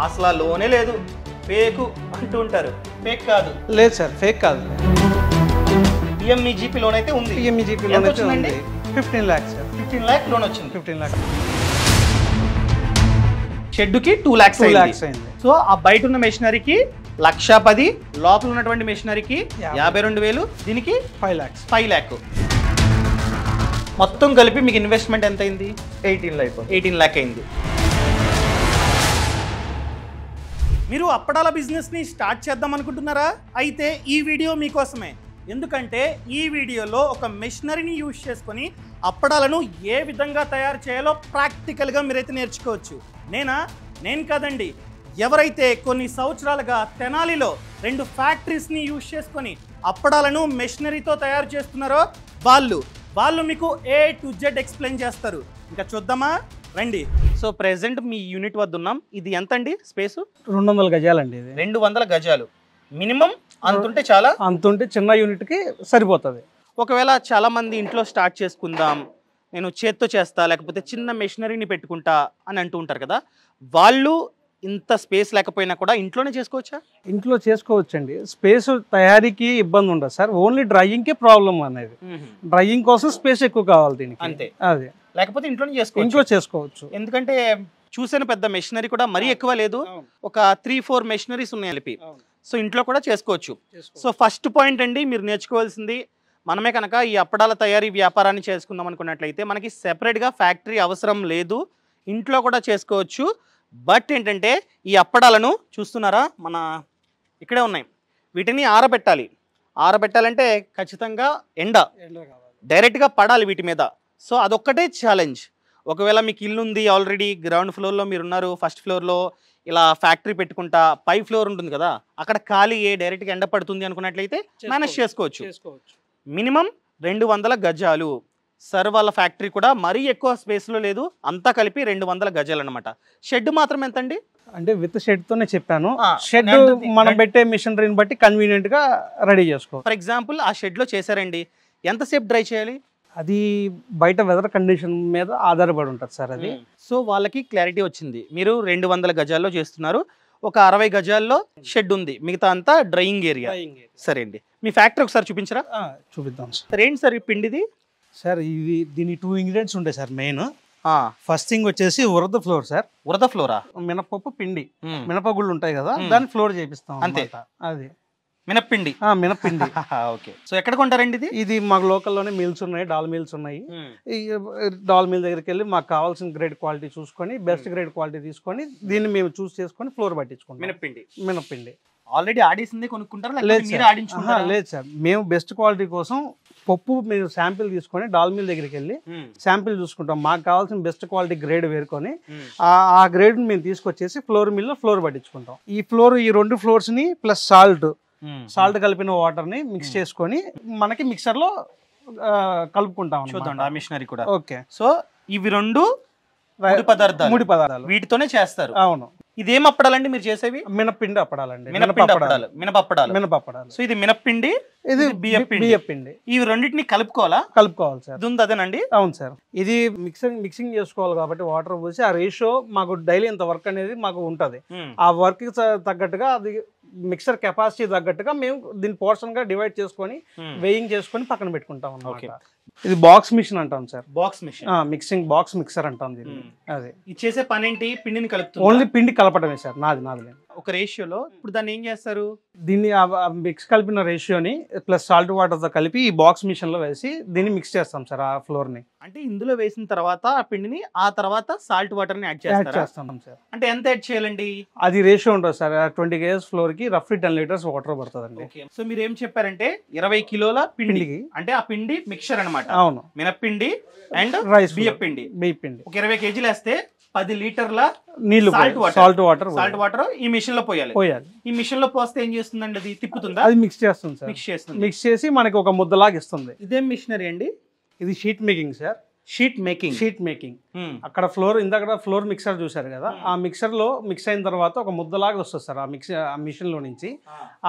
అసలు లోనే లేదు, ఫేక్ అంటూ ఉంటారు. ఫేక్ కాదు. లేదు సార్, ఫేక్ కాదు. పిఎంఈజీపీ లోన్ అయితే ఉంది. పిఎంఈజీపీ లోన్ అయితే ఉంది. 15 lakhs సార్. 15 lakh లోన్ వచ్చింది. 15 lakhs. షెడ్కి 2 lakhs అయింది. సో ఆ బయట ఉన్న మెషినరీకి 1,10,000, లోపల ఉన్నటువంటి మెషినరీకి 52,000, దీనికి 5 lakhs. 5 lakh. మొత్తం కలిపి మీకు ఇన్వెస్ట్మెంట్ ఎంత అయింది? 18 lakh అయింది. మీరు అప్పడాల బిజినెస్ని స్టార్ట్ చేద్దాం అనుకుంటున్నారా? అయితే ఈ వీడియో మీకోసమే. ఎందుకంటే ఈ వీడియోలో ఒక మెషినరీని యూజ్ చేసుకొని అప్పడాలను ఏ విధంగా తయారు చేయాలో ప్రాక్టికల్గా మీరైతే నేర్చుకోవచ్చు. నేను కాదండి, ఎవరైతే కొన్ని సంవత్సరాలుగా తెనాలిలో 2 ఫ్యాక్టరీస్ని యూజ్ చేసుకొని అప్పడాలను మెషినరీతో తయారు చేస్తున్నారో వాళ్ళు మీకు A to Z ఎక్స్ప్లెయిన్ చేస్తారు. ఇంకా చూద్దామా, రండి. సో ప్రెసెంట్ మీ యూనిట్ వద్ద ఉన్నాం. ఇది ఎంత అండి స్పేసు? 200 గజాలండి. ఇది 200 గజాలు మినిమం. అంతుంటే చాలా, అంతుంటే చిన్న యూనిట్కి సరిపోతుంది. ఒకవేళ చాలామంది ఇంట్లో స్టార్ట్ చేసుకుందాం, నేను చేత్తో చేస్తా, లేకపోతే చిన్న మెషినరీని పెట్టుకుంటా అని అంటూ ఉంటారు కదా, వాళ్ళు ఇంత స్పేస్ లేకపోయినా కూడా ఇంట్లోనే చేసుకోవచ్చా? ఇంట్లో చేసుకోవచ్చండి. స్పేస్ తయారీకి ఇబ్బంది ఉండదు సార్, ఓన్లీ డ్రైయింగ్కే ప్రాబ్లం అనేది. డ్రైయింగ్ కోసం స్పేస్ ఎక్కువ కావాలి దీనికి, అంతే. అదే, లేకపోతే ఇంట్లో చేసుకోవచ్చు. ఎందుకంటే చూసిన పెద్ద మెషినరీ కూడా మరీ ఎక్కువ లేదు, ఒక 3-4 మెషినరీస్ ఉన్నాయి కలిపి. సో ఇంట్లో కూడా చేసుకోవచ్చు. సో ఫస్ట్ పాయింట్ అండి, మీరు నేర్చుకోవాల్సింది, మనమే కనుక ఈ అప్పడాల తయారీ వ్యాపారాన్ని చేసుకుందాం అనుకున్నట్లయితే మనకి సెపరేట్గా ఫ్యాక్టరీ అవసరం లేదు, ఇంట్లో కూడా చేసుకోవచ్చు. బట్ ఏంటంటే ఈ అప్పడాలను చూస్తున్నారా, మన ఇక్కడే ఉన్నాయి, వీటిని ఆరబెట్టాలంటే ఖచ్చితంగా ఎండ డైరెక్ట్గా పడాలి వీటి మీద. సో అదొక్కటే ఛాలెంజ్. ఒకవేళ మీకు ఇల్లు ఉంది ఆల్రెడీ, గ్రౌండ్ ఫ్లోర్లో మీరు ఉన్నారు, ఫస్ట్ ఫ్లోర్లో ఇలా ఫ్యాక్టరీ పెట్టుకుంటా, పై ఫ్లోర్ ఉంటుంది కదా, అక్కడ ఖాళీ డైరెక్ట్గా ఎండ పడుతుంది అనుకున్నట్లయితే మేనేజ్ చేసుకోవచ్చు. మినిమం 200 గజాలు. సార్ వాళ్ళ ఫ్యాక్టరీ కూడా మరీ ఎక్కువ స్పేస్లో లేదు, అంతా కలిపి 200 గజాలు అనమాట. షెడ్ మాత్రం ఎంత అండి? అంటే విత్ షెడ్తోనే చెప్పాను. షెడ్ మనం పెట్టే మిషనరీని బట్టి కన్వీనియంట్గా రెడీ చేసుకో. ఫర్ ఎగ్జాంపుల్ ఆ షెడ్లో చేశారండి, ఎంతసేపు డ్రై చేయాలి? అది బయట వెదర్ కండిషన్ మీద ఆధారపడి ఉంటుంది సార్ అది. సో వాళ్ళకి క్లారిటీ వచ్చింది. మీరు 200 గజాల్లో చేస్తున్నారు, ఒక 60 గజాల్లో షెడ్ ఉంది, మిగతా అంతా డ్రైయింగ్ ఏరియా. సరే అండి, మీ ఫ్యాక్టరీ ఒకసారి చూపించరా? చూపిద్దాం సార్. ఏంటి సార్ ఈ పిండిది? సార్ దీని 2 ingredients ఉంటాయి సార్ మెయిన్. ఫస్ట్ థింగ్ వచ్చేసి ఉరద ఫ్లోర్ సార్. ఉరద ఫ్లోరా? మినపప్పు పిండి, మినపగుళ్ళు ఉంటాయి కదా, దాన్ని ఫ్లోర్ చేపిస్తాం అంతే. అది మినప్పిండి. మినప్పిండి. ఓకే. సో ఎక్కడ కొంటారండి ఇది మాకు లోకల్లోనే మిల్స్ ఉన్నాయి, డాల్ మిల్స్ ఉన్నాయి. ఈ డాల్ మిల్ దగ్గరికి వెళ్ళి మాకు కావాల్సిన గ్రేడ్ క్వాలిటీ చూసుకొని, బెస్ట్ గ్రేడ్ క్వాలిటీ తీసుకొని దీన్ని మేము చూస్ చేసుకొని ఫ్లోర్ పట్టించుకుంటాం. మినప్పిండి ఆల్రెడీ ఆడేసింది కొనుక్కుంటారా? లేదు సార్, మేము బెస్ట్ క్వాలిటీ కోసం పప్పు మీరు శాంపిల్ తీసుకొని డాల్ మిల్ దగ్గరికి వెళ్ళి శాంపిల్ చూసుకుంటాం. మాకు కావాల్సిన బెస్ట్ క్వాలిటీ గ్రేడ్ వేరుకొని ఆ గ్రేడ్ మేము తీసుకొచ్చేసి ఫ్లోర్ మిల్లో ఫ్లోర్ పట్టించుకుంటాం. ఈ 2 ఫ్లోర్స్ ని ప్లస్ సాల్ట్ కలిపిన వాటర్ ని మిక్స్ చేసుకొని మనకి మిక్సర్ లో కలుపుకుంటాం. చూద్దాం ఆ మిషనరీ కూడా. ఓకే. సో ఇవి 2 ముడి పదార్థాలు వీటితోనే చేస్తారు. అవును. ఇదేం అప్పడాలండి మీరు చేసేవి? మినప్పిండి అప్పడాలండి. మినపప్పడాలు. సో ఇది మినప్పిండి, ఇది బియ్యపిండి. ఇవి రెండింటిని కలుపుకోవాలి సార్. ఇది అదేనండి? అవును సార్. ఇది మిక్సింగ్ చేసుకోవాలి కాబట్టి వాటర్ పోసి ఆ రేషియో మాకు డైలీ ఇంత వర్క్ అనేది మాకు ఉంటది. ఆ వర్క్ కి తగ్గట్టుగా అది మిక్సర్ కెపాసిటీ తగ్గట్టుగా మేము దీన్ని పోర్షన్ గా డివైడ్ చేసుకొని వెయింగ్ చేసుకొని పక్కన పెట్టుకుంటాం అన్నమాట. ఇది బాక్స్ మిషన్ అంటాం sir. Box machine, mixing box mixer అంటాం దీన్ని. అదే చేసే పని ఏంటి? పిండిని కలుపుతుంది. ఓన్లీ పిండి కలపడమే సార్. నాది ఒక రేషియోలో. ఇప్పుడు దాన్ని ఏం చేస్తారు? దీన్ని మిక్స్ కలిపిన రేషియోని ప్లస్ సాల్ట్ వాటర్ తో కలిపి ఈ బాక్స్ మిషన్ లో వేసి దీన్ని మిక్స్ చేస్తాం సార్. ఆ ఫ్లోర్ ని అంటే ఇందులో వేసిన తర్వాత ఆ పిండిని ఆ తర్వాత సాల్ట్ వాటర్ ని యాడ్ చేస్తాం సార్. అంటే ఎంత యాడ్ చేయాలండి? అది రేషియో ఉంటుంది సార్. 20 kgs ఫ్లోర్ కి రఫ్లీ 10 liters వాటర్ పడుతుందండి. సో మీరు ఏం చెప్పారంటే 20 కిలోల పిండికి, అంటే ఆ పిండి మిక్చర్ అనమాట. అవును. మినప్పిండి అండ్ రైస్ బియ్యపిండి. ఒక 20 kg వేస్తే 10 లీటర్ల నీళ్లు, సాల్ట్ వాటర్ ఈ మిషన్ లో పోయాలి. ఈ మిషన్ లో పోస్తే ఏం చేస్తుందండి? అది తిప్పుతుందా? అది మిక్స్ చేస్తుంది సార్. మిక్స్ చేసి మనకి ఒక ముద్దలాగా ఇస్తుంది. ఇదేం మిషనరీ అండి? ఇది sheet making sir. Sheet making అక్కడ ఇందాక ఫ్లోర్ మిక్సర్ చూసారు కదా, ఆ మిక్సర్ లో మిక్స్ అయిన తర్వాత ఒక ముద్దలాగా వస్తుంది సార్ ఆ మిషన్ లో నుంచి.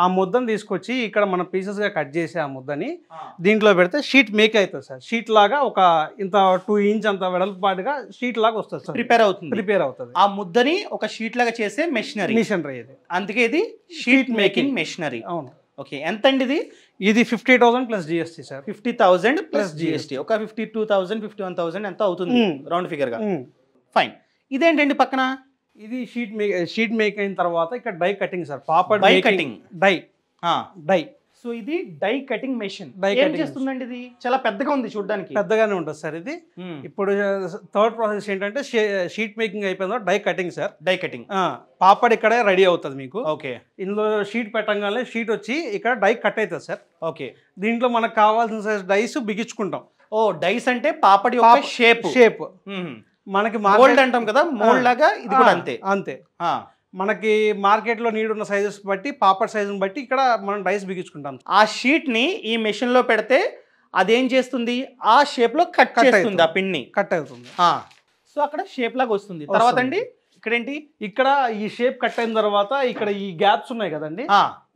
ఆ ముద్దను తీసుకొచ్చి ఇక్కడ మన పీసెస్ గా కట్ చేసి ఆ ముద్దని దీంట్లో పెడితే షీట్ మేక్ అవుతుంది సార్. షీట్ లాగా ఒక ఇంత 2 ఇంచ్ అంత వెడల్పాటుగా షీట్ లాగా వస్తుంది సార్, ప్రిపేర్ అవుతుంది. ఆ ముద్దని ఒక షీట్ లాగా చేసే మెషినరీ ఇది, అందుకే ఇది షీట్ మేకింగ్ మెషినరీ. అవును. ఓకే, ఎంత అండి ఇది 50,000 plus GST sir. 50,000 plus GST, ఒక 52,000 51,000 ఎంత అవుతుంది రౌండ్ ఫిగర్ గా. ఫైన్. ఇదేంటండి పక్కన? ఇది షీట్ మేక్ అయిన తర్వాత ఇక్కడ die cutting sir. Papad cutting die. So ఇది డై కటింగ్ మెషిన్. ఏం చేస్తుందండి ఇది? చాలా పెద్దగా ఉంది, చూడడానికి పెద్దగానే ఉంటుంది సార్ ఇది. ఇప్పుడు థర్డ్ ప్రాసెస్ ఏంటంటే షీట్ మేకింగ్ అయిపోయిందో die cutting sir. Die cutting papad ఇక్కడే రెడీ అవుతుంది మీకు. ఓకే, ఇందులో షీట్ పెట్టగానే షీట్ వచ్చి ఇక్కడ డై కట్ అవుతుంది సార్. ఓకే, దీంట్లో మనకు కావాల్సిన సైజ్ డైస్ బిగించుకుంటాం. డైస్ అంటే పాపడి యొక్క షేప్. మనకి మోల్డ్ అంటాం కదా, మోల్డ్ లాగా ఇది కూడా అంతే. మనకి మార్కెట్ లో నీడ్ ఉన్న సైజెస్ బట్టి, పాపడ్ సైజుని బట్టి ఇక్కడ మనం డైస్ బిగించుకుంటాం. ఆ షీట్ ని ఈ మెషిన్ లో పెడితే అదేం చేస్తుంది? ఆ షేప్ లో కట్ చేస్తుంది, ఆ పిన్ ని కట్ అవుతుంది. సో అక్కడ షేప్ లాగా వస్తుంది. తర్వాత అండి ఇక్కడ ఏంటి? ఇక్కడ ఈ షేప్ కట్ అయిన తర్వాత ఇక్కడ ఈ గ్యాప్స్ ఉన్నాయి కదండి,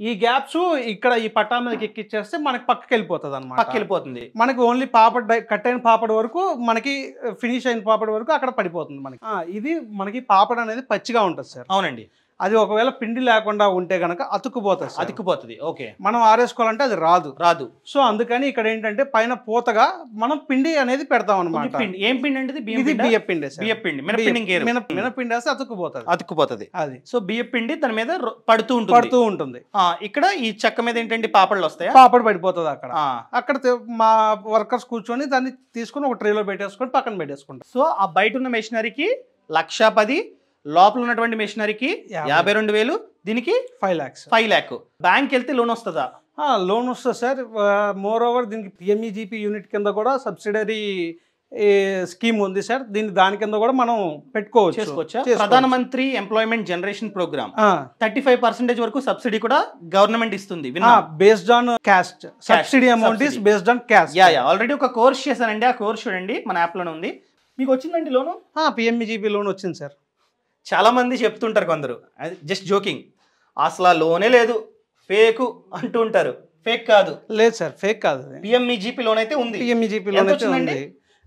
ఈ గ్యాప్స్ ఇక్కడ ఈ పట్టా మీదకి ఎక్కిచ్చేస్తే మనకి పక్కకి వెళ్ళిపోతుంది అనమాట. పక్కకి వెళ్ళిపోతుంది. మనకి ఓన్లీ పాపడ్ కట్ అయిన పాపడ్ వరకు, మనకి ఫినిష్ అయిన పాపడ్ వరకు అక్కడ పడిపోతుంది మనకి. ఇది మనకి పాపడ్ అనేది పచ్చిగా ఉంటుంది సార్. అవునండి. అది ఒకవేళ పిండి లేకుండా ఉంటే గనక అతుక్కుపోతుంది. ఓకే, మనం ఆరేసుకోవాలంటే అది రాదు. సో అందుకని ఇక్కడ ఏంటంటే పైన పూతగా మనం పిండి అనేది పెడతాం అనమాట. ఏం పిండి అంటే? బియ్యం పిండి. మినపిండి వేస్తే అతుక్కుపోతుంది అది. సో బియ్యం పిండి దాని మీద పడుతూ ఉంటుంది. ఇక్కడ ఈ చెక్క మీద ఏంటంటే పాపడ్లు వస్తాయి, పాపడ్ పడిపోతుంది అక్కడ మా వర్కర్స్ కూర్చొని దాన్ని తీసుకుని ఒక ట్రేలో పెట్టేసుకొని పక్కన పెట్టేసుకుంటాం. సో ఆ బయట ఉన్న మెషినరీకి 1,10,000, లోపల ఉన్నటువంటి మెషినరీకి 52,000, దీనికి 5 lakh. బ్యాంక్ వెళ్తే లోన్ వస్తుందా? లోన్ వస్తుంది సార్. మోర్ ఓవర్ దీనికి పిఎంఈజీపీ యూనిట్ కింద కూడా సబ్సిడరీ స్కీమ్ ఉంది సార్. దాని కింద కూడా మనం చేసుకోవచ్చు. ప్రధానమంత్రి ఎంప్లాయ్మెంట్ జనరేషన్ ప్రోగ్రామ్ 35% వరకు సబ్సిడీ కూడా గవర్నమెంట్ ఇస్తుంది. Based on cost, subsidy amount is based on cost. Already ఒక కోర్స్ చేశానండి, ఆ కోర్స్ చూడండి మన యాప్ లోనే ఉంది. మీకు వచ్చిందండి లోను? పిఎంఈజీపీ లోన్ వచ్చింది సార్. చాలా మంది చెప్తుంటారు కొందరు, జస్ట్ జోకింగ్, అసలు ఆ లోనే లేదు, ఫేక్ అంటూ ఉంటారు. ఫేక్ కాదు. లేదు సార్, ఫేక్ కాదు. పిఎంఈజీపీ లోన్ అయితే ఉంది. పిఎంఈజీపీ లోన్ అయితే ఉంది.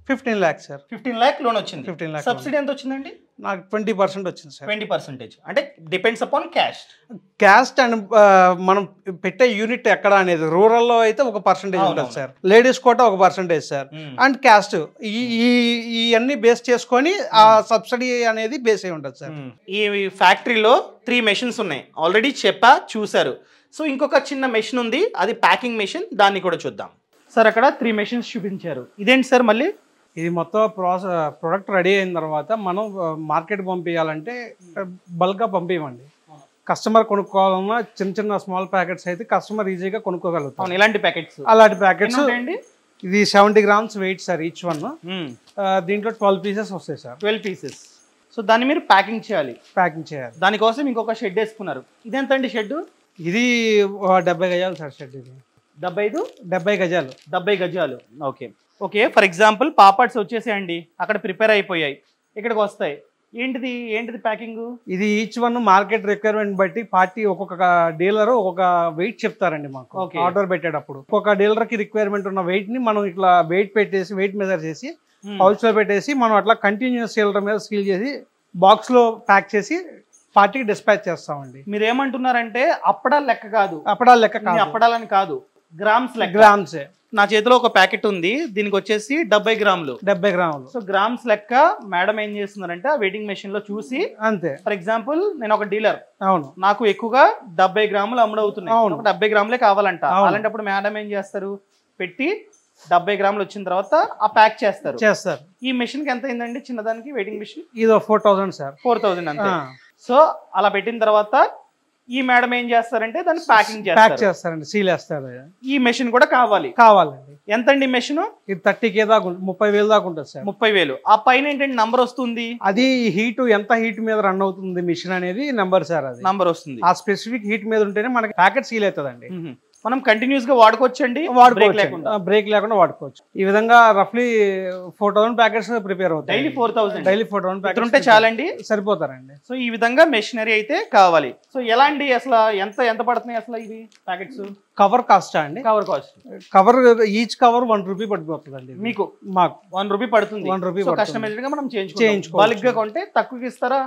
15 lakhs సార్. 15 lakh లోన్ వచ్చింది. 15 lakh. సబ్సిడీ ఎంత వచ్చిందండి? నాకు 20% వచ్చింది సార్. 20% అంటే డిపెండ్స్ అపాన్ క్యాస్ట్ అండ్ మనం పెట్టే యూనిట్ ఎక్కడ అనేది. రూరల్ లో అయితే ఒక పర్సెంటేజ్ ఉంటుంది సార్, లేడీస్ కోటా ఒక పర్సెంటేజ్ సార్, అండ్ క్యాస్ట్ ఈ అన్ని బేస్ చేసుకొని ఆ సబ్సిడీ అనేది బేస్ అయి ఉంటుంది సార్. ఈ ఫ్యాక్టరీలో 3 మెషిన్స్ ఉన్నాయి, ఆల్రెడీ చూసారు. సో ఇంకొక చిన్న మెషిన్ ఉంది, అది ప్యాకింగ్ మెషిన్, దాన్ని కూడా చూద్దాం సార్. అక్కడ 3 మెషిన్స్ చూపించారు. ఇదేంటి సార్? మళ్ళీ ఇది మొత్తం ప్రొడక్ట్ రెడీ అయిన తర్వాత మనం మార్కెట్ పంపించాలంటే బల్క్గా పంపించమండి. కస్టమర్ కొనుక్కోవాలన్నా చిన్న స్మాల్ ప్యాకెట్స్ అయితే కస్టమర్ ఈజీగా కొనుక్కోగలుగుతాం. ఇలాంటి ప్యాకెట్స్ ఇది 70 grams weight sir each one. దీంట్లో 12 pieces వస్తాయి సార్. 12 pieces. సో దాన్ని మీరు ప్యాకింగ్ చేయాలి. దానికోసం ఇంకొక షెడ్ వేసుకున్నారు. ఇదెంత అండి షెడ్? ఇది 70 గజాలు సార్ షెడ్. ఇది 70 గజాలు. 70 గజాలు. ఓకే. ఫర్ ఎగ్జాంపుల్ పాపడ్స్ వచ్చేసేయండి, అక్కడ ప్రిపేర్ అయిపోయాయి, ఇక్కడికి వస్తాయి. ఏంటిది ప్యాకింగ్? ఇది ఈచ్ వన్ మార్కెట్ రిక్వైర్మెంట్ బట్టి పార్టీ ఒక్కొక్క డీలర్ ఒక్కొక్క వెయిట్ చెప్తారండి మాకు ఆర్డర్ పెట్టేటప్పుడు. ఒక్కొక్క డీలర్ కి రిక్వైర్మెంట్ ఉన్న వెయిట్ ని మనం ఇట్లా వెయిట్ మెజర్ చేసి పౌచ్ లో పెట్టేసి మనం అట్లా కంటిన్యూస్ సీలర్ మీద సీల్ చేసి బాక్స్ లో ప్యాక్ చేసి పార్టీకి డిస్పాచ్ చేస్తామండి. మీరు ఏమంటున్నారంటే అప్పడాల లెక్క కాదు, అప్పడాలని కాదు, గ్రామ్స్. నా చేతిలో ఒక ప్యాకెట్ ఉంది, దీనికి వచ్చేసి 70 గ్రాములు. సో గ్రామ్స్ లెక్క మేడం ఏం చేస్తున్నారంటే ఆ వెయిటింగ్ మెషిన్ లో చూసి, అంతే. ఫర్ ఎగ్జాంపుల్ నేను ఒక డీలర్, నాకు ఎక్కువగా 70 గ్రాములు అమ్ముడవుతున్నాయి, 70 గ్రాములే కావాలంట. అలాంటప్పుడు మేడం ఏం చేస్తారు, పెట్టి 70 గ్రాములు వచ్చిన తర్వాత ఆ ప్యాక్ చేస్తారు. ఈ మెషిన్ కి ఎంత అయిందండి చిన్నదానికి వెయిటింగ్ మెషిన్? ఇది 4,000 సార్. 4,000 అంతే. సో అలా పెట్టిన తర్వాత ఈ మేడం ఏం చేస్తారంటే దాన్ని ప్యాకింగ్ చేస్తారండి, సీల్ వేస్తారు. ఈ మెషిన్ కూడా కావాలండి. ఎంతండి మెషిన్? ఇది 30K దాకా 30,000 దాకా ఉంటుంది సార్. 30,000. ఆ పైన ఏంటంటే నంబర్ వస్తుంది, అది ఎంత హీట్ మీద రన్ అవుతుంది మిషన్ అనేది నంబర్ సార్. అది నంబర్ వస్తుంది. ఆ స్పెసిఫిక్ హీట్ మీద ఉంటేనే మనకి ప్యాకెట్ సీల్ అవుతుందండి. మనం కంటిన్యూస్ గా వాడుకోవచ్చండి, బ్రేక్ లేకుండా వాడుకోవచ్చు. ఈ విధంగా రఫ్లీ 4000 ప్యాకెట్స్ ప్రిపేర్ అవుతాయి. డైలీ 4000 డైలీ 4000 ప్యాకెట్స్ ఉంటే చాలండి, సరిపోతారండి. సో ఈ విధంగా మెషినరీ అయితే కావాలి. సో ఎలా అండి అసలు ఎంత పడుతున్నాయి అసలు ఇవి ప్యాకెట్స్? కవర్ కాస్ట్ అండి, కవర్ ఈచ్ కవర్ 1 రూపీ పడిపోతుందండి మీకు. మాకు 1 రూపీ పడుతుంది. 1 రూపీ కస్టమైజ్డ్ గా మనం చేయించుకోవచ్చు. బల్క్ గా కొంటే తక్కువకి ఇస్తారా?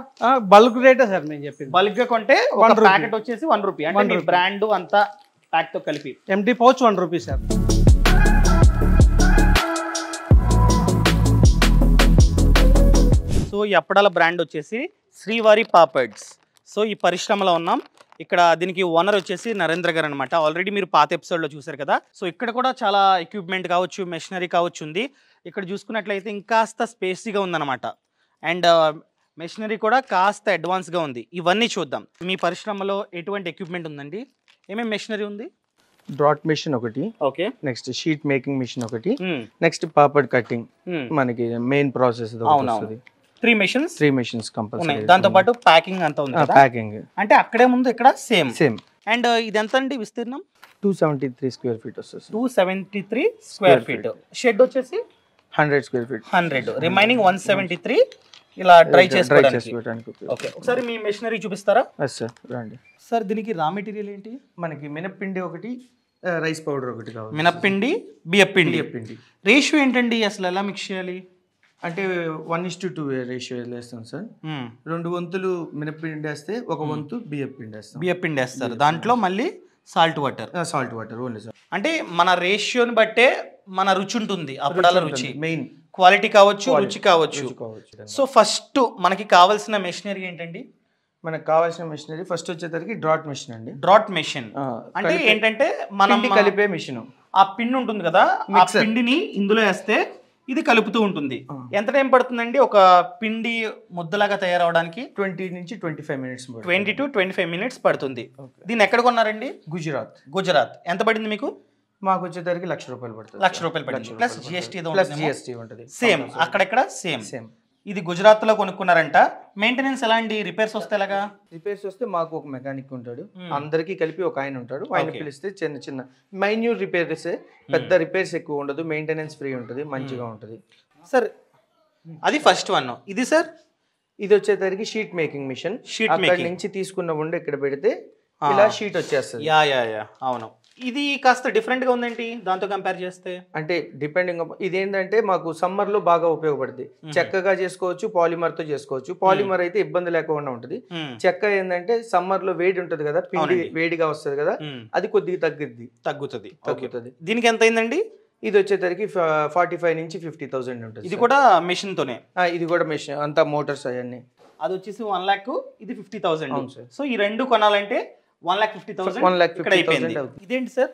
బల్క్ రేటే సార్ నేను చెప్పింది. బల్క్ గా కొంటే ఒక ప్యాకెట్ వచ్చేసి 1 రూపీ, అంటే బ్రాండ్ అంతా ప్యాక్ తో కలిపి. Empty pouch 1 rupee sir. So ఈ అప్పడాల బ్రాండ్ వచ్చేసి శ్రీవారి పాపడ్స్. సో ఈ పరిశ్రమలో ఉన్నాం. ఇక్కడ దీనికి ఓనర్ వచ్చేసి నరేంద్ర గారు అనమాట. ఆల్రెడీ మీరు పాత ఎపిసోడ్లో చూసారు కదా. సో ఇక్కడ కూడా చాలా ఎక్విప్మెంట్ కావచ్చు, మెషినరీ కావచ్చు ఉంది. ఇక్కడ చూసుకున్నట్లయితే ఇంకాస్త స్పేసీగా ఉందన్నమాట. అండ్ మెషినరీ కూడా కాస్త అడ్వాన్స్గా ఉంది. ఇవన్నీ చూద్దాం. మీ పరిశ్రమలో ఎటువంటి ఎక్విప్మెంట్ ఉందండి? ఏమేమి మెషినరీ ఉంది? డ్రాట్ మెషిన్ ఒకటి, okay, next sheet making machine ఒకటి, నెక్స్ట్ పాపడ్ కటింగ్ మనకి main process. 3 machines, 3 machines compulsory. దాంతో పాటు ప్యాకింగ్ అంతా ఉంది. ప్యాకింగ్ అంటే అక్కడే ముందు ఇక్కడ సేమ్. అండ్ ఇది ఎంత అండి విస్తీర్ణం? 273 స్క్వేర్ ఫీట్ వస్తుంది. 273 స్క్వేర్ ఫీట్. షెడ్ వచ్చేసి 100 స్క్వేర్ ఫీట్. 100, రిమైనింగ్ 173 ఇలా డ్రై చేసుకోవడానికి. ఓకే, ఒకసారి మీ మెషినరీ చూపిస్తారా? సార్ రండి సార్. దీనికి రా మెటీరియల్ ఏంటి? మనకి మినప్పిండి ఒకటి, రైస్ పౌడర్ ఒకటి కావాలి. మినప్పిండి, బియ్యపిండి. రేషియో ఏంటండి అసలు, ఎలా మిక్స్ చేయాలి? అంటే 1:2 రేషియో వేస్తాం సార్. 2 వంతులు మినప్పిండి వేస్తే 1 వంతు బియ్యపిండి వేస్తాం. బియ్యపిండి వేస్తారు, దాంట్లో మళ్ళీ సాల్ట్ వాటర్ ఓన్లీ సార్. అంటే మన రేషియోని బట్టే మన రుచి ఉంటుంది. అప్పడాల రుచి మెయిన్ క్వాలిటీ కావచ్చు, రుచి కావచ్చు. సో ఫస్ట్ మనకి కావాల్సిన మెషినరీ ఏంటండి? మనకు కావాల్సిన మెషినరీ ఫస్ట్ వచ్చేసరికి డ్రాట్ మెషిన్ అండి. డ్రాట్ మెషిన్ అంటే ఏంటంటే మనం కలిపే మెషిన్. ఆ పిండి ఉంటుంది కదా, ఆ పిండిని ఇందులో వేస్తే ఇది కలుపుతూ ఉంటుంది. ఎంత టైం పడుతుందండి ఒక పిండి ముద్దలాగా తయారవడానికి? 20 నుంచి 25 మినిట్స్. 20 to 25 మినిట్స్ పడుతుంది. దీన్ని ఎక్కడ కొన్నారండి? గుజరాత్. ఎంత పడింది మీకు? మాకు వచ్చేసరికి ₹1,00,000 పడుతుంది. ₹1,00,000 పడింది, ప్లస్ జిఎస్టీ ఉంటుంది. సేమ్ అక్కడెక్కడ సేమ్. ఇది గుజరాత్ లో కొనుక్కున్నారంట. మెయింటెనెన్స్ ఎలా అండి? రిపేర్స్ వస్తే ఎలాగా? రిపేర్స్ వస్తే మాకు ఒక మెకానిక్ ఉంటాడు, అందరికి కలిపి ఒక ఆయన ఉంటాడు. ఆయన పిలిస్తే చిన్న మైన్యూట్ రిపేర్స్, పెద్ద రిపేర్స్ ఎక్కువ ఉండదు, మెయింటెనెన్స్ ఫ్రీ ఉంటుంది, మంచిగా ఉంటుంది సార్. అది ఫస్ట్ వన్. ఇది సార్, ఇది వచ్చేసరికి షీట్ మేకింగ్ మిషన్. అక్కడ నుంచి తీసుకున్న ఉండి ఇక్కడ పెడితే ఇలా షీట్ వచ్చేస్తుంది. అవును. ఇది కాస్త డిఫరెంట్ గా ఉందేంటి దాంతో కంపేర్ చేస్తే? అంటే డిపెండింగ్ ఇదేంటంటే మాకు సమ్మర్ లో బాగా ఉపయోగపడుతుంది. చెక్కగా చేసుకోవచ్చు, పాలిమర్ తో చేసుకోవచ్చు. పాలిమర్ అయితే ఇబ్బంది లేకుండా ఉంటుంది. చెక్క ఏంటంటే సమ్మర్ లో వేడి ఉంటది కదా, పిండి వేడిగా వస్తుంది కదా, అది కొద్దిగా తగ్గుతుంది. దీనికి ఎంత అయిందండి? ఇది వచ్చేసరికి 45 నుంచి 50,000 ఉంటుంది. ఇది కూడా మెషిన్ తోనే? ఇది కూడా మెషిన్ అంతా, మోటార్స్ అవన్నీ. అది వచ్చేసి 1 lakh, ఇది 50,000. సో ఈ రెండు కొనాలంటే 1,50,000 అవుతుంది. ఇదేంటి సార్?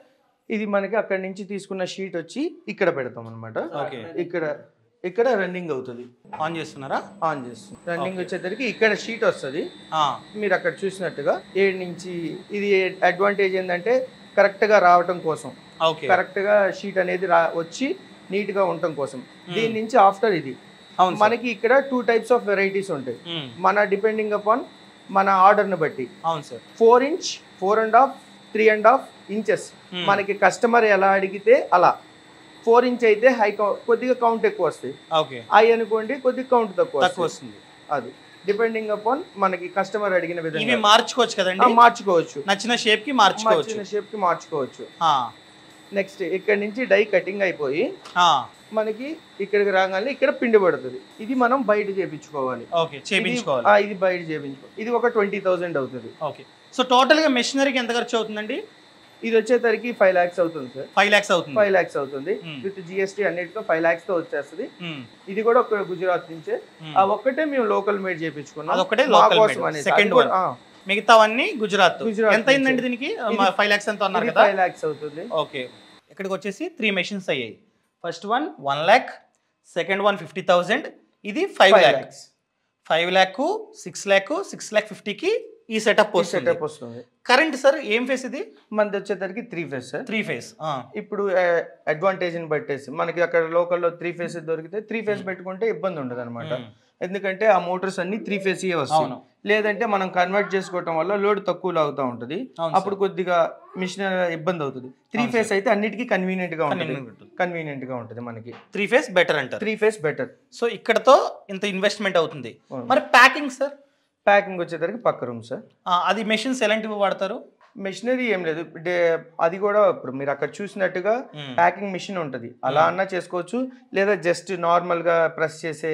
ఇది మనకి అక్కడ నుంచి తీసుకున్న షీట్ వచ్చి ఇక్కడ పెడతాం అనమాట. ఇక్కడ రన్నింగ్ అవుతుంది. ఆన్ చేస్తున్నారా? ఆన్ చేస్తుంది. రన్నింగ్ వచ్చేసరికి ఇక్కడ షీట్ వస్తుంది. మీరు అక్కడ చూసినట్టుగా 7 నుంచి. ఇది అడ్వాంటేజ్ ఏంటంటే కరెక్ట్ గా రావటం కోసం, కరెక్ట్ గా షీట్ అనేది వచ్చి నీట్ గా ఉండటం కోసం. దీని నుంచి ఆఫ్టర్ ఇది మనకి ఇక్కడ 2 types ఆఫ్ వెరైటీస్ ఉంటాయి. మన డిపెండింగ్ అపాన్ మన ఆర్డర్ ని బట్టి. అవును సార్. 4 inch, 4.5, 3.5 inches మనకి కస్టమర్ ఎలా అడిగితే అలా. 4 inch అయితే కొద్దిగా కౌంట్ ఎక్కువ వస్తాయి, హై అనుకోండి కొద్దిగా కౌంట్ తక్కువ వస్తుంది. అది డిపెండింగ్ అపాన్ మనకి కస్టమర్ అడిగిన విధంగా మార్చుకోవచ్చు కదండి. మార్చుకోవచ్చు, నచ్చిన షేప్ కి మార్చుకోవచ్చు. నెక్స్ట్ ఇక్కడ నుంచి డై కటింగ్ అయిపోయి మనకి ఇక్కడికి రాగానే ఇక్కడ పిండి పడుతుంది. ఇది మనం బయట చేయించుకోవాలి. ఇది బయట చేయించుకోవాలి. ఇది ఒక 20,000 అవుతుంది. సో టోటల్ గా మెషినరీకి ఎంత ఖర్చు అవుతుందండి? ఇది వచ్చేసరికి 5 lakhs అవుతుంది సార్. 5 lakhs అవుతుంది విత్ జిఎస్టీ అన్నిటితో 5 lakhs తో వచ్చేస్తుంది. ఇది కూడా ఒక గుజరాత్ నుంచే. ఆ ఒక్కటే మేము లోకల్ మేడ్ చేయించుకున్నాం. మిగతావన్నీ గుజరాత్. ఎంత అయిందండి దీనికి? 5 lakhs ఎంత అన్నారు కదా? 5 lakhs అవుతుంది. ఓకే, ఇక్కడికి వచ్చేసి 3 మెషిన్స్ అయ్యాయి. First one 1 lakh, second one 50,000, ఇది 5 lakhs. 5 lakh, 6 lakh, 6,50,000కి ఈ సెటప్ వస్తుంది. కరెంట్ సార్ ఏం ఫేస్ ఇది? మనది వచ్చేసరికి 3 phase సార్. 3 phase. ఇప్పుడు అడ్వాంటేజ్ ని బట్టేసి మనకి అక్కడ లోకల్లో 3 phases దొరికితే 3 phase పెట్టుకుంటే ఇబ్బంది ఉండదు అనమాట. ఎందుకంటే ఆ మోటార్స్ అన్ని 3 ఫేస్ వస్తాయి. లేదంటే మనం కన్వర్ట్ చేసుకోవటం వల్ల లోడ్ తక్కువ లాగుతూ ఉంటుంది, అప్పుడు కొద్దిగా మిషన్ ఇబ్బంది అవుతుంది. 3 ఫేస్ అయితే అన్నిటికీ కన్వీనియంట్ గా ఉంటుంది మనకి. 3 ఫేస్ బెటర్ అంటారు. 3 ఫేస్ బెటర్. సో ఇక్కడతో ఇంత ఇన్వెస్ట్మెంట్ అవుతుంది. మరి ప్యాకింగ్ సార్? ప్యాకింగ్ వచ్చేసరికి పక్క రూమ్ సార్. అది మెషిన్స్ ఎలాంటివి వాడతారు? మెషినరీ ఏం లేదు, అది కూడా ఇప్పుడు మీరు అక్కడ చూసినట్టుగా ప్యాకింగ్ మిషన్ ఉంటుంది, అలా అన్నా చేసుకోవచ్చు, లేదా జస్ట్ నార్మల్ గా ప్రెస్ చేసే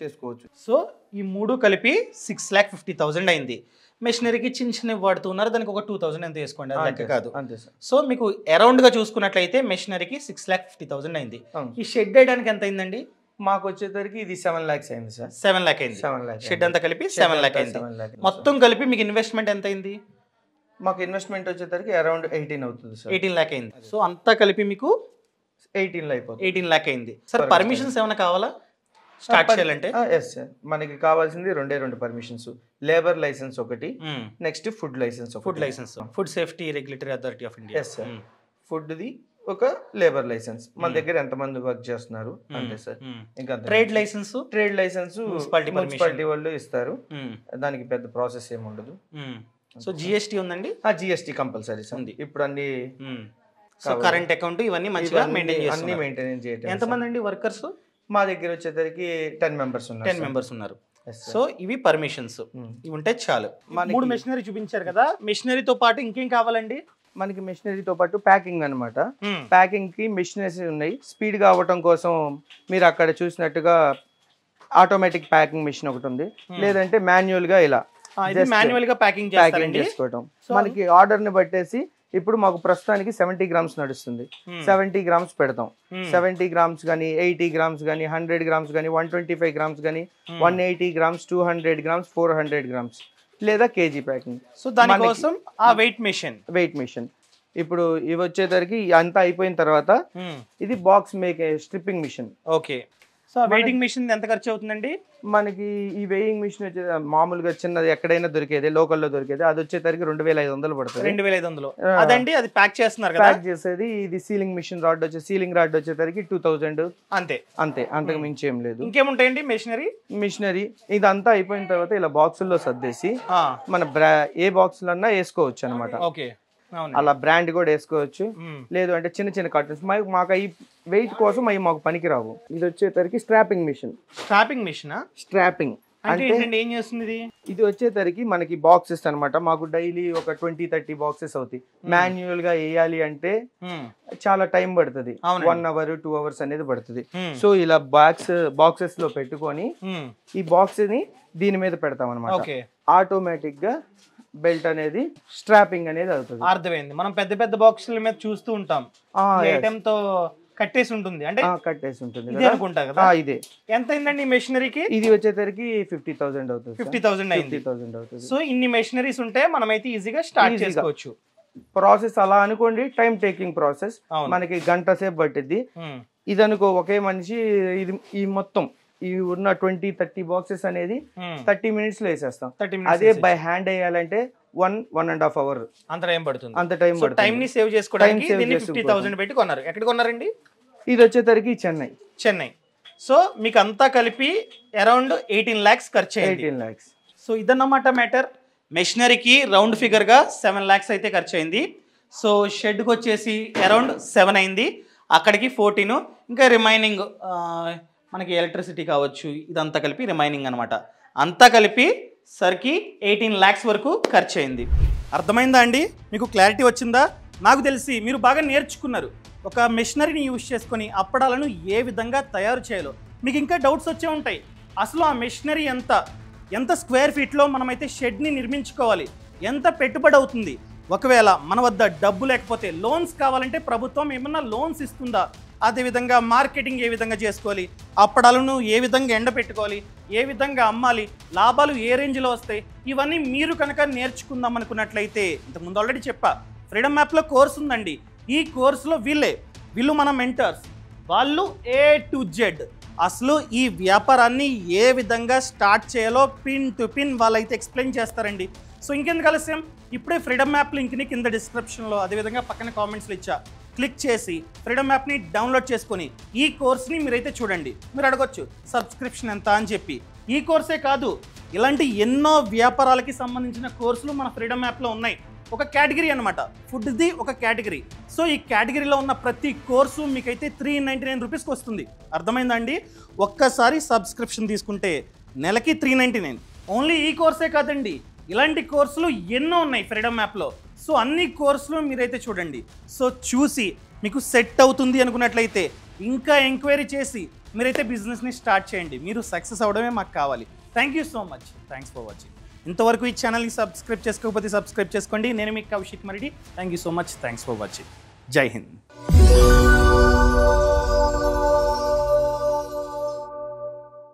చేసుకోవచ్చు. సో ఈ మూడు కలిపి 6,50,000 అయింది. మెషినరీకి చిన్నవి వాడుతున్నారు, దానికి ఒక 2,000 ఎంత వేసుకోండి, అది లెక్క కాదు. అంతే సార్. సో మీకు అరౌండ్ గా చూసుకున్నట్లయితే మెషినరీకి 6,50,000 అయింది. ఈ షెడ్ వేయడానికి ఎంత అయిందండి? మాకు వచ్చేసరికి ఇది 7 lakhs అయింది సార్. 7 lakh అయింది. షెడ్ అంతా కలిపి 7 lakh అయింది. మొత్తం కలిపి మీకు ఇన్వెస్ట్మెంట్ ఎంత అయింది? మాకు ఇన్వెస్ట్మెంట్ వచ్చేసరికి అరౌండ్ 18 అవుతుంది సార్. 18 lakh అయింది. సో అంతా కలిపి మీకు 18 lakh అయింది. సార్ పర్మిషన్స్ ఏమైనా కావాలా స్టార్ట్ చేయాలంటే? ఎస్ సార్, మనకి కావాల్సింది 2 పర్మిషన్స్. లేబర్ లైసెన్స్ ఒకటి, next food licence. Food safety regulatory authority of India. Yes sir, ఫుడ్ది ఒక లేబర్ లైసెన్స్. మన దగ్గర ఎంతమంది వర్క్ చేస్తున్నారు అంతే సార్. ఇంకా ట్రేడ్ లైసెన్స్ మున్సిపాలిటీ వాళ్ళు ఇస్తారు, దానికి పెద్ద ప్రాసెస్ ఏమి ఉండదు. సో జిఎస్టీ ఉందండి? GST compulsory sir. ఇప్పుడు అన్ని కరెంట్ అకౌంట్ ఇవన్నీ మంచిగా మెయింటైన్ చేయడం. ఎంతమంది అండి వర్కర్స్? మా దగ్గర వచ్చేసరికి 10 members ఉన్నారు. 10 members ఉన్నారు. సో ఇవి పర్మిషన్స్, ఇవి ఉంటే చాలు. 3 మెషినరీ చూపించారు కదా, మెషినరీతో పాటు ఇంకేం కావాలండి మనకి? మెషినరీతో పాటు ప్యాకింగ్ అనమాట. ప్యాకింగ్ కి మెషినరీస్ ఉన్నాయి. స్పీడ్ గా అవ్వటం కోసం మీరు అక్కడ చూసినట్టుగా ఆటోమేటిక్ ప్యాకింగ్ మెషిన్ ఒకటి ఉంది, లేదంటే మాన్యువల్ గా ఇలా మాన్యువల్ గా ప్యాకింగ్ చేసుకోవటం. మనకి ఆర్డర్ ని బట్టేసి ఇప్పుడు మాకు ప్రస్తుతానికి 70 grams నడుస్తుంది. 70 grams పెడతాం. 70 grams కానీ 80 grams కానీ 100 grams కానీ 125 grams కానీ 180 grams 200 grams 400 grams లేదా కేజీ ప్యాకింగ్. సో దానికోసం ఆ వెయిట్ మెషిన్ ఇప్పుడు ఇవి వచ్చేసరికి అంతా అయిపోయిన తర్వాత ఇది box stripping machine. Okay. So weighing machine ఎంత ఖర్చు అవుతుందండి మనకి? ఈ వెయింగ్ మిషన్ వచ్చే మామూలుగా చిన్నది ఎక్కడైనా దొరికేది, లోకల్లో దొరికేది, అది వచ్చేసరికి 2,500 పడుతుంది. 2,500 అదండి. అది ప్యాక్ చేస్తున్నారు కదా? ప్యాక్ చేసేది. ఇది sealing machine rod sealing rod వచ్చేసరికి 2,000 అంతే. అంతకు మించి ఏం లేదు. ఇంకేముంటాయండి మెషినరీ? ఇదంతా అయిపోయిన తర్వాత ఇలా బాక్సుల్లో సర్దేసి మన ఏ బాక్సులు అన్నా వేసుకోవచ్చు అనమాట. ఓకే, అలా బ్రాండ్ కూడా వేసుకోవచ్చు, లేదు అంటే చిన్న చిన్న కార్టన్స్. మాకు ఈ వెయిట్ కోసం అవి మాకు పనికి రావు. ఇది వచ్చేసరికి స్ట్రాపింగ్ మిషన్. స్ట్రాపింగ్ అంటే ఏం చేస్తుంది? ఇది వచ్చేసరికి మనకి బాక్సెస్ అనమాట. మాకు డైలీ ఒక 20-30 బాక్సెస్ అవుతాయి. మాన్యువల్ గా వేయాలి అంటే చాలా టైం పడుతుంది, 1 hour 2 hours అనేది పడుతుంది. సో ఇలా బాక్సెస్ లో పెట్టుకొని ఈ బాక్స్ ని దీని మీద పెడతాం అనమాట. ఆటోమేటిక్ గా బెల్ట్ అనేది స్ట్రాపింగ్ అనేది అవుతుంది. అర్థమైంది. మనం పెద్ద పెద్ద బాక్సుల మీద చూస్తూ ఉంటాం, ఐటమ్ తో కట్టేసి ఉంటుంది, అంటే కట్టేసి ఉంటుంది అనుకుంటా కదా. ఇదే ఎంత అయిందండి మెషినరీకి? ఇది వచ్చేసరికి 50,000 అవుతుంది. 50,000 అవుతుంది. సో ఇన్ని మెషినరీస్ ఉంటే మనమైతే ఈజీగా స్టార్ట్ చేసుకోవచ్చు. ప్రాసెస్ అలా అనుకోండి, టైం టేకింగ్ ప్రాసెస్. మనకి గంట సేపు పట్టిద్ది. ఇది అనుకో ఒకే మనిషి ఈ మొత్తం ఈ ఉన్న 20-30 బాక్సెస్ అనేది 30 minutes లో వేసేస్తాం. అదే బై హ్యాండ్ వేయాలంటే 1.5 hour అంత టైం పడుతుంది. టైం ని సేవ్ చేసుకోవడానికి దీన్ని 50,000 పెట్టి కొన్నారు. ఎక్కడ కొన్నారండి? ఇది వచ్చేసరికి చెన్నై. సో మీకు అంతా కలిపి అరౌండ్ 18 lakhs ఖర్చు అయింది. 18 lakhs. సో ఇదన్నమాట మ్యాటర్. మెషినరీకి రౌండ్ ఫిగర్ గా 7 lakhs అయితే ఖర్చు అయింది. సో షెడ్కి వచ్చేసి అరౌండ్ 7 అయింది, అక్కడికి 14, ఇంకా రిమైనింగ్ మనకి ఎలక్ట్రిసిటీ కావచ్చు, ఇదంతా కలిపి రిమైనింగ్ అనమాట. అంతా కలిపి సరికి 18 lakhs వరకు ఖర్చు అయింది. అర్థమైందా అండి? మీకు క్లారిటీ వచ్చిందా? నాకు తెలిసి మీరు బాగా నేర్చుకున్నారు. ఒక మెషినరీని యూజ్ చేసుకొని అప్పడాలను ఏ విధంగా తయారు చేయాలో మీకు ఇంకా డౌట్స్ వచ్చే ఉంటాయి. అసలు ఆ మెషినరీ ఎంత స్క్వేర్ ఫీట్లో మనమైతే షెడ్ని నిర్మించుకోవాలి, ఎంత పెట్టుబడి అవుతుంది, ఒకవేళ మన వద్ద డబ్బు లేకపోతే లోన్స్ కావాలంటే ప్రభుత్వం ఏమన్నా లోన్స్ ఇస్తుందా, అదేవిధంగా మార్కెటింగ్ ఏ విధంగా చేసుకోవాలి, అప్పడాలను ఏ విధంగా ఎండపెట్టుకోవాలి, ఏ విధంగా అమ్మాలి, లాభాలు ఏ రేంజ్లో వస్తాయి, ఇవన్నీ మీరు కనుక నేర్చుకుందాం అనుకున్నట్లయితే, ఇంతకుముందు ఆల్రెడీ చెప్పా, ఫ్రీడమ్ యాప్లో కోర్స్ ఉందండి. ఈ కోర్సులో వీళ్ళు మన మెంటర్స్, వాళ్ళు A to Z అసలు ఈ వ్యాపారాన్ని ఏ విధంగా స్టార్ట్ చేయాలో పిన్ టు పిన్ వాళ్ళైతే ఎక్స్ప్లెయిన్ చేస్తారండి. సో ఇంకెందుకు ఆలస్యం, ఇప్పుడే ఫ్రీడమ్ యాప్ లింక్ని కింద డిస్క్రిప్షన్లో, అదేవిధంగా పక్కన కామెంట్స్లో ఇచ్చా, క్లిక్ చేసి ఫ్రీడమ్ యాప్ని డౌన్లోడ్ చేసుకొని ఈ కోర్స్ని మీరైతే చూడండి. మీరు అడగొచ్చు సబ్స్క్రిప్షన్ ఎంత అని చెప్పి. ఈ కోర్సే కాదు, ఇలాంటి ఎన్నో వ్యాపారాలకి సంబంధించిన కోర్సులు మన ఫ్రీడమ్ యాప్లో ఉన్నాయి. ఒక కేటగిరీ అనమాట, ఫుడ్ది ఒక కేటగిరీ. సో ఈ కేటగిరీలో ఉన్న ప్రతి కోర్సు మీకైతే 399 రూపీస్కి వస్తుంది. అర్థమైందా అండి? ఒక్కసారి సబ్స్క్రిప్షన్ తీసుకుంటే నెలకి 399. ఓన్లీ ఈ కోర్సే కాదండి, ఇలాంటి కోర్సులు ఎన్నో ఉన్నాయి ఫ్రీడమ్ యాప్లో. సో అన్ని కోర్సులు మీరైతే చూడండి. సో చూసి మీకు సెట్ అవుతుంది అనుకున్నట్లయితే ఇంకా ఎంక్వైరీ చేసి మీరైతే బిజినెస్ని స్టార్ట్ చేయండి. మీరు సక్సెస్ అవడమే మాకు కావాలి. Thank you so much. Thanks for watching. ఇంతవరకు ఈ ఛానల్ని సబ్స్క్రైబ్ చేసుకోకపోతే సబ్స్క్రైబ్ చేసుకోండి. నేను మీ Kaushik Maridi. Thank you so much. Thanks for watching. Jai Hind.